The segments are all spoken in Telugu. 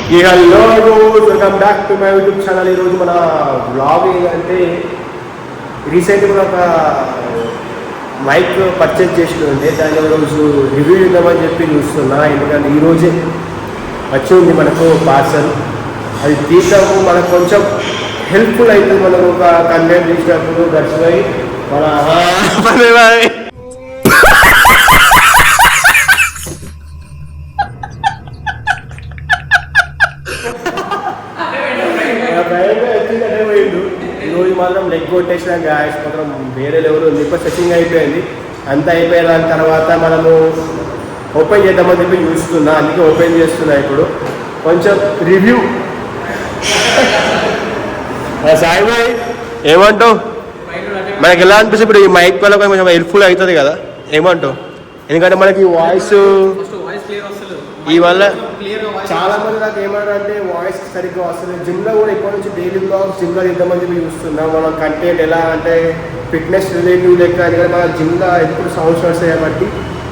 Hello welcome back to my YouTube channel. ఈరోజు మన బ్లాగ్ ఏంటంటే రీసెంట్గా ఒక మైక్ పర్చేజ్ చేసినట్టే దాన్ని రోజు రివ్యూ ఇద్దామని చెప్పి చూస్తున్నా. ఎందుకంటే ఈరోజే వచ్చి ఉంది మనకు పార్సల్. అది తీసాము మనకు కొంచెం హెల్ప్ఫుల్ అవుతుంది. మనం ఒక కంటెంట్ తీసినప్పుడు గడిచిపోయి మన ఈరోజు మాత్రం లెగ్ కొట్టేసిన గ్యాస్ మాత్రం వేరే లెవెల్ ఉంది. ఇప్పుడు సెట్టింగ్ అయిపోయింది. అంతా అయిపోయిన దాని తర్వాత మనము ఓపెన్ చేద్దామని చెప్పి చూస్తున్నా. అందుకే ఓపెన్ చేస్తున్నా. ఇప్పుడు కొంచెం రివ్యూ సాయిబాయ్ ఏమంటావు? మనకి ఎలా అనిపిస్తుంది ఇప్పుడు ఈ మైక్ వల్ల కొంచెం హెల్ప్ఫుల్ అవుతుంది కదా, ఏమంటావు? ఎందుకంటే మనకి వాయిస్ ఈ వల్ల చాలా మంది నాకు ఏమంటారంటే వాయిస్ సరిగ్గా వస్తుంది. జిమ్లో కూడా ఇప్పటి నుంచి డైలీ బ్లాగ్స్ జిమ్లో ఇద్దామని చెప్పి చూస్తున్నాం. మనం కంటెంట్ ఎలా అంటే ఫిట్నెస్ రిలేటివ్ లెక్క. ఎందుకంటే మన జిమ్లో ఎప్పుడు సౌండ్స్ వస్తాయి కాబట్టి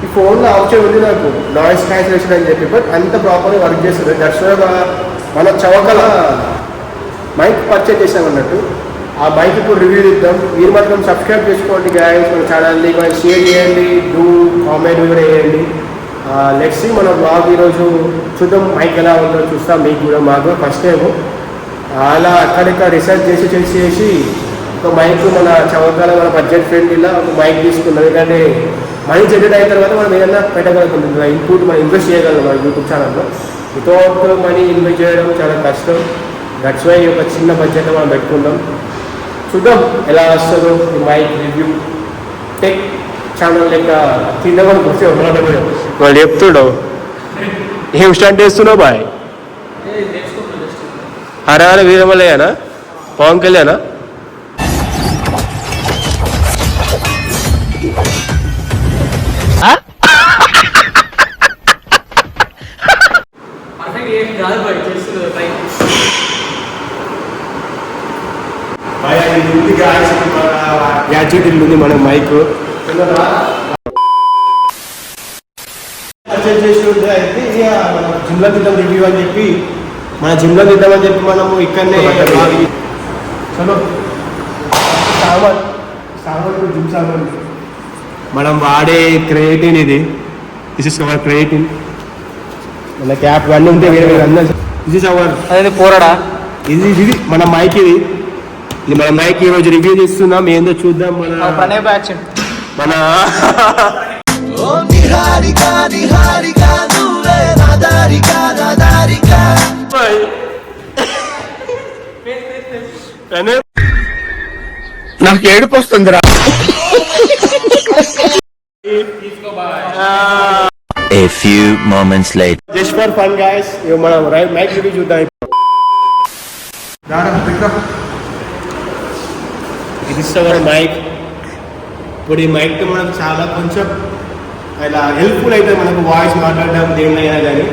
ఈ ఫోన్లో ఆప్షన్ ఉంది నాకు నాయిస్ క్యాన్సిలేషన్ అని చెప్పి, బట్ అంత ప్రాపర్గా వర్క్ చేస్తుంది. దర్శనంగా మన చవకల మైక్ పర్చేజ్ చేసాం అన్నట్టు. ఆ మైక్ ఇప్పుడు రివ్యూ ఇద్దాం. మీరు మాత్రం సబ్స్క్రైబ్ చేసుకోండి గాయస్ మన ఛానల్ని, కొంచెం షేర్ చేయండి, డూ కామెంట్ కూడా వేయండి. లెట్స్ సీ మన బ్లాగ్ ఈరోజు చూద్దాం. మైక్ ఎలా ఉందో చూస్తాం. మీకు కూడా మాకు ఫస్ట్ టైము అలా అక్కడిక్కడ రీసెర్చ్ చేసి ఒక మైక్ మన చవకాల మన బడ్జెట్ ఫ్రెండ్లీలా ఒక మైక్ తీసుకున్నాం. ఎందుకంటే మనీ జనరేట్ అయిన తర్వాత మనం ఏదైనా పెట్టగలుగుతుంది, ఇన్పుట్ మనం ఇన్వెస్ట్ చేయగలం మన యూట్యూబ్ ఛానల్లో. వితౌట్ మనీ ఇన్వెస్ట్ చేయడం చాలా కష్టం. దట్స్ వై ఒక చిన్న బడ్జెట్లో మనం పెట్టుకుందాం. చూద్దాం ఎలా వస్తుందో ఈ మైక్ రివ్యూ. టెక్ ఛానల్ లెక్క తిందామని వస్తే వాళ్ళు చెప్తుండవు. ఏం స్టార్ట్ చేస్తున్నావు బాయ్? హరాల వీరమలేనా, పవన్ కళ్యాణా? గ్యాడ్జెట్ ఉంది మన మైక్ చేసి అయితే ఇక మన జిమ్లో తిద్దాం రివ్యూ అని చెప్పి మనము ఇక్కడనే చలో సామాన్ జిమ్ సామాన్ మనం వాడే creatine. This is hour creatine. మన క్యాప్ అన్నీ ఉంటే వేరే వేరే అందరూ దిస్ ఇస్ అవర్ అదే పోరాడా. ఇది మన మైక్. ఇది మన మైక్ ఈరోజు రివ్యూ చేస్తున్నాం. ఏందో చూద్దాం. మన నాకు ఏడుపు వస్తుందిరా. A few moments later. Just for fun guys, మనం మైక్ రివ్యూ చూద్దాం. ఇది అవర్ మైక్. ఇప్పుడు ఈ మైక్ మనకు చాలా కొంచెం ఇలా హెల్ప్ఫుల్ అయితే మనకు వాయిస్ మాట్లాడడం దేనినైనా కానీ.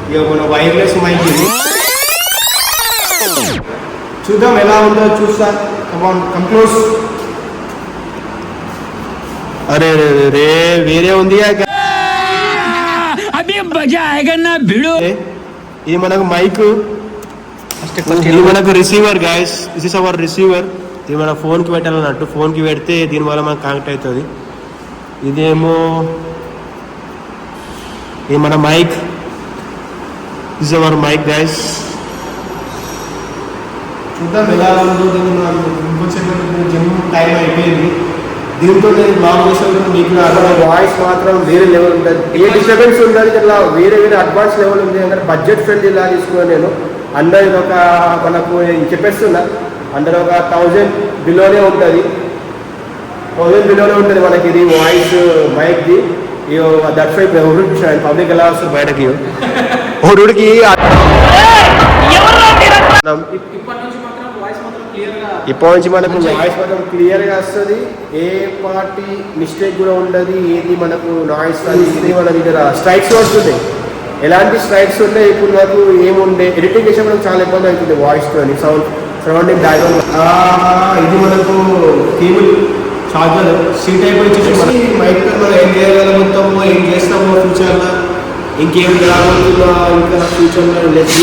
ఇక మన వైర్లెస్ మైక్ ఇది. చూద్దాం ఎలా ఉందో చూస్తా. Come close. అరే రే వేరే ఉంది. ఇది మనకు మైక్. ఇది మనకు receiver guys. This is hour receiver. ఇది మన ఫోన్కి పెట్టాలన్నట్టు. ఫోన్కి పెడితే దీనివల్ల మనకు కనెక్ట్ అవుతుంది. ఇదేమో ఇది మన mic. This is our mic guys. చూద్దాం ఎలా ఉందో. జిమ్ టైం అయిపోయింది. దీంతో నేను బ్లాగ్ చేసినప్పుడు మీకు వాయిస్ మాత్రం వేరే లెవెల్ ఉంటుంది. ఏ డిస్టర్బెన్స్ ఉండదు. ఇట్లా వేరే వేరే అడ్వాన్స్ లెవెల్ ఉంది. ఎందుకంటే బడ్జెట్ ఫ్రెండ్లీ ఇలా తీసుకున్నాను నేను. అందరూ ఇది ఒక మనకు చెప్పేస్తున్నా, అందరూ ఒక 1000 బిలోనే ఉంటుంది. 1000 బిలోనే ఉంటుంది మనకి ఇది వాయిస్ మైక్ది. దట్స్ వై ఇప్పుడు పబ్లిక్ ఎలా వస్తుంది బయటకి. ఒకడికి ఇప్పటి నుంచి మనకు వాయిస్ మాత్రం క్లియర్గా వస్తుంది. ఏ పార్టీ మిస్టేక్ కూడా ఉండదు. ఏది మనకు నాయిస్ ఇది మన దగ్గర స్ట్రైక్స్ వస్తుంది. ఎలాంటి స్ట్రైక్స్ ఉంటాయి. ఇప్పుడు నాకు ఏముండే ఎడిటింగ్ చేసే మనకు చాలా ఇబ్బంది అవుతుంది వాయిస్తో. Surrounding background. ఇది మనకు కేబుల్ చార్జర్ సీట్ అయిపోయి మైక్ మనం ఏం చేయగలుగుతామో ఏం చేస్తామో ఫ్యూచర్లో ఇంకేం రాబోతుందో ఇంకా నా ఫ్యూచర్లో లెస్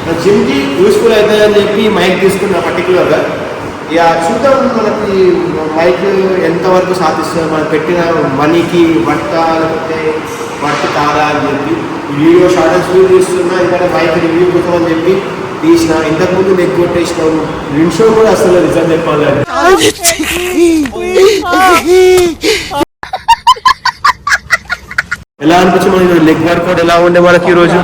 నా జిమ్కి యూస్ఫుల్ అవుతుందని చెప్పి మైక్ తీసుకున్నా పర్టికులర్గా. ఇక చూద్దాం మనకి మైక్ ఎంతవరకు సాధిస్తుంది, మనం పెట్టిన మనీకి వర్త లేకపోతే వర్త్ కాదా అని చెప్పి వీడియో షార్ట్స్ వీడియో తీస్తున్నా. ఎందుకంటే మైక్ రివ్యూ కోసం అని చెప్పి తీసిన. ఇంతకుముందు లెగ్ కొట్టేసినాము, విండ్షో కూడా అసలు రిజం చెప్పాలి. ఎలా అనిపించి మనకి లెగ్ వర్కౌట్ ఎలా ఉండే మనకి ఈరోజు?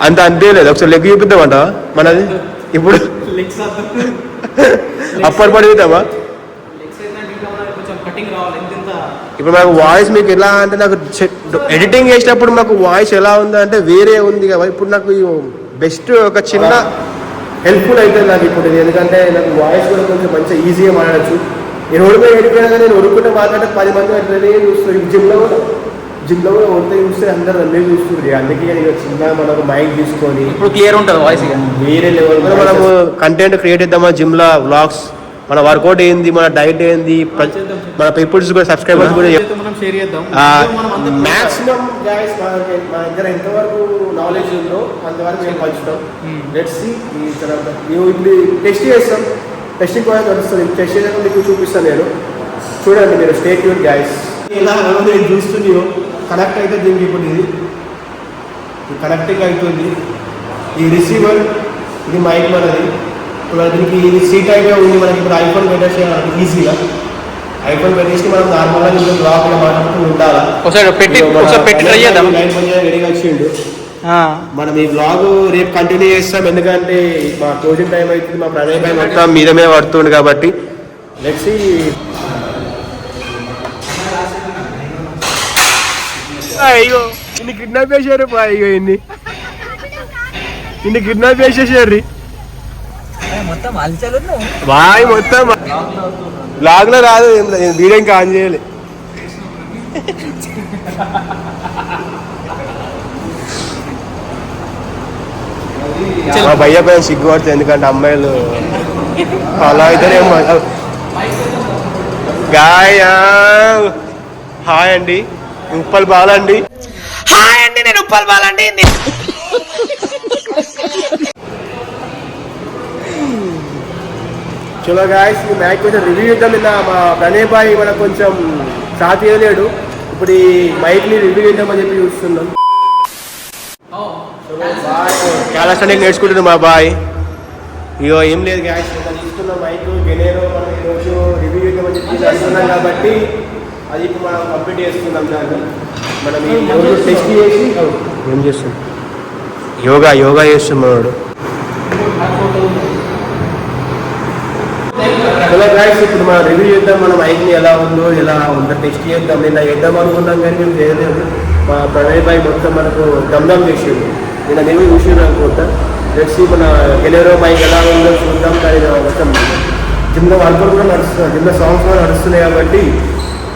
అంత అంతే లేదు. ఒకసారి లెగ్ చూపిద్దామంట మనది ఇప్పుడు అప్పటి పడిద్దామా? ఇప్పుడు నాకు వాయిస్ మీకు ఎలా అంటే, నాకు ఎడిటింగ్ చేసినప్పుడు నాకు వాయిస్ ఎలా ఉందంటే వేరే ఉంది కదా. ఇప్పుడు నాకు బెస్ట్ ఒక చిన్న హెల్ప్ఫుల్ అవుతుంది నాకు ఇప్పుడు ఇది. ఎందుకంటే నాకు వాయిస్ కూడా కొంచెం మంచిగా ఈజీగా మాట్లాడచ్చు. నేను ఒడిపోయి ఎడిపోయినా కానీ నేను ఒడుకుంటే మాట్లాడితే 10 మంది అట్లనే చూస్తారు. జిమ్లో కూడా ఒడితే చూస్తే అందరూ అన్నీ చూస్తుంది. అందుకే నేను చిన్న మనకు మైక్ తీసుకొని ఇప్పుడు క్లియర్ ఉంటుంది వాయిస్. వేరే లెవెల్ మనము కంటెంట్ క్రియేట్ చేద్దామా, జిమ్లో వ్లాగ్స్, మన వర్కౌట్ ఏంది, మన డైట్ ఏంది, మన పీపుల్స్ కూడా సబ్స్క్రైబర్స్ కూడా షేర్ చేద్దాం. మాక్సిమం గైస్ మన దగ్గర ఎంతవరకు నాలెడ్జ్ ఉందో అంతవరకు మేము పంచుతాం. Let's see. ఈ తర్వాత మేము ఇప్పుడు టెస్ట్ చేస్తాం. టెస్టింగ్ కూడా తెలుస్తుంది. టెస్ట్ చేసినప్పుడు మీకు చూపిస్తాను నేను. చూడండి మీరు, స్టే ట్యూన్ గైస్. ఇలా నేను చూస్తున్నాయో కనెక్ట్ అయితే దీనికి ఇప్పుడు ఇది కనెక్టింగ్ అవుతుంది. ఈ రిసీవర్, ఇది మైక్ మనది. ఇప్పుడు దీనికి ఇది సీట్ అయితే ఉంది. మనకి ఇప్పుడు ఐఫోన్ పెట్టేసి ఈజీగా ఐఫోన్ పెట్టేసి మనం నార్మల్గా ఇంట్లో బ్లాగ్లో మాట్లాడుతూ ఉండాలా. రెడీగా వచ్చిండు. మనం ఈ బ్లాగ్ రేపు కంటిన్యూ చేస్తాం. ఎందుకంటే మా క్లోజింగ్ టైం అవుతుంది. మా ప్రణయ్ టైం మొత్తం మీద మీద పడుతుంది కాబట్టి లెట్స్ సీ. అయ్యో ఇన్ని కిడ్నాప్ చేశారు. అయ్యో ఇన్ని కిడ్నాప్ చేసేసారు. బాయ్ మొత్తం బ్లాగ్ లో రాదు, వీడియో ఇంకా ఆన్ చేయాలి. మా భయ్య పైన సిగ్గుపడుతుంది. ఎందుకంటే అమ్మాయిలు అలా అయితేనేమో. గాయ హాయ్ అండి, ఉప్పల్ బాలండి. హాయ్ అండి, నేను ఉప్పల్ బాలండి. చలో గాయస్, ఈ మ్యాచ్ కొంచెం రివ్యూ చేద్దాం. నిన్న మా ప్రణయ్ బాయ్ మనకు కొంచెం సాథ్ చేయలేడు. ఇప్పుడు ఈ మైక్ని రివ్యూ చేద్దామని చెప్పి చూస్తున్నాం. చాలా స్టాండింగ్ నేర్చుకుంటున్నాం మా బాయ్. ఇగో ఏం లేదు గాయస్, తీసుకున్న మైక్ గెనేరో మనం ఈరోజు రివ్యూ చేద్దామని చెప్పి అనుకున్నాం కాబట్టి అది ఇప్పుడు మనం కంప్లీట్ చేసుకున్నాం. దాన్ని మనం ఈ టెస్ట్ చేసి ఏం చేస్తాం, యోగా చేస్తున్నాడు. హలో గైస్, ఇప్పుడు మనం రివ్యూ చేద్దాం. మన మైక్ని ఎలా ఉందో టెస్ట్ చేద్దాం. నిన్న చేద్దాం అనుకున్నాం కానీ మేము చేయలేదు. మా ప్రణయ్ బాయ్ మొత్తం మనకు దమ్దమ్ చేసేది. నిన్న నేను చూసాను అనుకుంటా. తెలిసి మన గెలేరో మైక్ ఎలా ఉందో చూద్దాం. కానీ మొత్తం జిమ్లో వర్కౌట్ కూడా నడుస్తుంది, జిమ్లో సాంగ్స్ కూడా నడుస్తున్నాయి కాబట్టి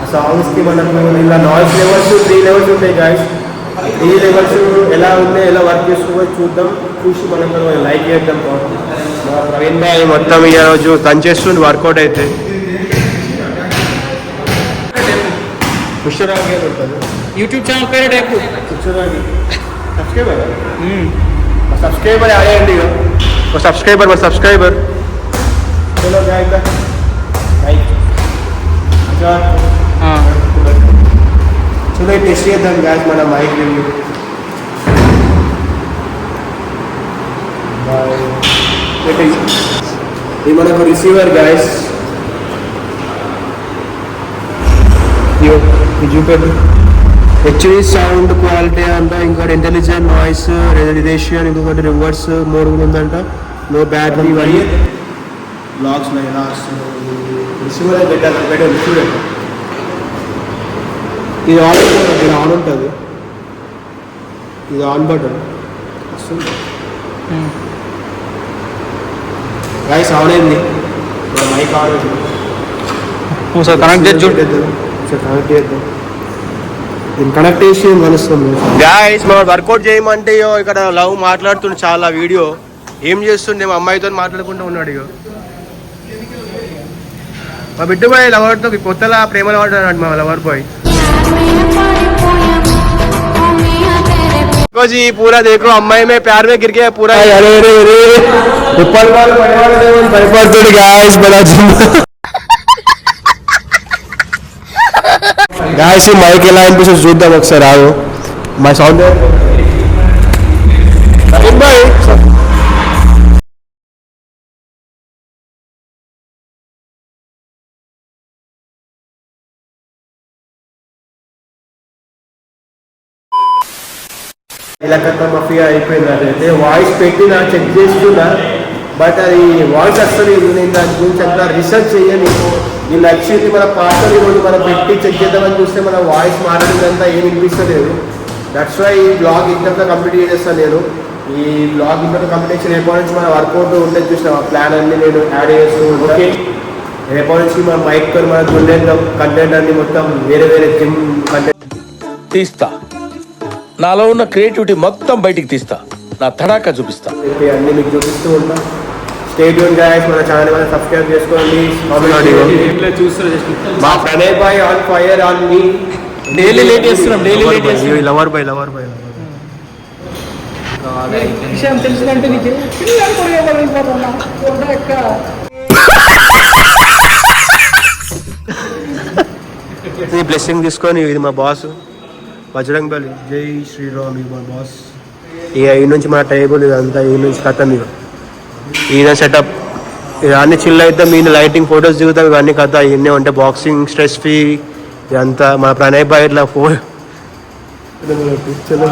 ఆ సాంగ్స్కి మనకు ఇలా నాయిస్ లెవెల్స్ 3 లెవెల్స్ ఉంటాయి గాయస్. 3 లెవెల్స్ ఎలా ఉన్నాయి, ఎలా వర్క్ చేసుకోవో చూద్దాం. చూసి మనం లైక్ చేద్దాం. మా ప్రవీణ్ బాయ్ మొత్తం ఈరోజు దంచేస్తుంది వర్కౌట్ అయితే. పుష్కరాగి ఉంటుంది యూట్యూబ్ ఛానల్ పేరు టైపు పుష్కరాగి. సబ్స్క్రైబర్ ఆడండి. ఒక సబ్స్క్రైబర్ చలో గాయ్ చలో టెస్ట్ చేద్దాం గాయస్ మన మైక్ రివ్యూ. ఇది మనకు రిసీవర్ గాయస్. చూపెట్టు. హెచ్డి సౌండ్ క్వాలిటీ అంట, ఇంకోటి ఇంటెలిజెంట్ నాయిస్ రెజల్యూషన్, ఇంకొకటి రివర్స్ మోడ్ కూడా ఉందంట. No battery. ఇవన్నీ బ్లాగ్స్ ఎలా వస్తుంది. రిసీవర్ బెటర్ చూడండి. ఇది ఆన్ ఉంటుంది. ఇది ఆన్ బటన్ వస్తుంది గాయస్. ఆన్ అయింది మైక్. ఆన్ ఒకసారి కనెక్ట్ చేద్దాం. కనెక్ట్ చేసి కలుస్తాం గాయస్. మనం వర్కౌట్ చేయమంటే ఇక్కడ లవ్ మాట్లాడుతుండే చాలా వీడియో. ఏం చేస్తుండే మా అమ్మాయితో మాట్లాడుకుంటూ ఉన్నాడు. ఇక మా బిడ్డ బాయ్ లవర్తో కొత్తలా ప్రేమలో పడ్డాడు మా లవర్ బాయ్. जी पूरा देखो अम्माई में प्यार में गिर गया पूरा अरे अरे अरे ऊपर वाले भयपడుతుంది गाइस बड़ा गाइस ఈ మైక్ ఎలా అనిపిస్తుంది చూద్దాం ఒకసారి ఆగు మై సౌండ్ బాయ్ ఇలా కథ మఫియా అయిపోయింది అదైతే వాయిస్ పెట్టినా చెక్ చేస్తున్నా బట్ అది వాయిస్ అసలు నేను దాని గురించి అంతా రీసెర్చ్ చేయని వీళ్ళు యాక్చువల్లీ మన పాటలు ఈరోజు మనం పెట్టి చెక్ చేద్దామని చూస్తే మన వాయిస్ మాట్లాడిందంతా ఏం వినిపిస్తలేదు. దట్స్ వై ఈ బ్లాగ్ ఇంతగా కంప్లీట్ చేసేస్తాను నేను. ఈ బ్లాగ్ ఇంతగా కంప్లీట్ చేసి రేపటి నుంచి మన వర్కౌట్ ఉంటుంది చూసిన ప్లాన్ అన్ని నేను యాడ్ చేస్తూ ఓకే. రేపటి నుంచి మన మైక్ తో మన కంటెంట్ అన్ని మొత్తం వేరే వేరే జిమ్ కంటెంట్ తీస్తా, నాలో ఉన్న క్రియేటివిటీ మొత్తం బయటికి తీస్తా, నా తడాకా చూపిస్తా. అన్ని మీకు చూపిస్తూ ఉంటాం. స్టే ట్యూన్ గైస్, మన ఛానల్ మనం సబ్స్క్రైబ్ చేసుకోండి. మా ప్రణయ్ బాయ్ ఆన్ ఫైర్ ఆన్ మీ డైలీ లేట్ చేస్తున్నాం, డైలీ లేట్ చేస్తున్నాం. లవర్ బాయ్ విషయం తెలిసిందంటే నీకు బ్లెస్సింగ్ తీసుకొని ఇది మా బాస్ బజరంగ్ బలి. జై శ్రీరామ్ ఇది మా బాస్. ఇక ఈ నుంచి మన టేబుల్ ఇదంతా ఈ నుంచి కథ మీరు ఈయన సెటప్ ఇవన్నీ చిల్ అవుతాం. మీ లైటింగ్ ఫొటోస్ దిగుతాం, ఇవన్నీ కథ ఇవన్నీ ఉంటాయి. బాక్సింగ్ స్ట్రెస్ ఫ్రీ ఇదంతా మన ప్రణయ్ బాయ్ ఇట్లా చలో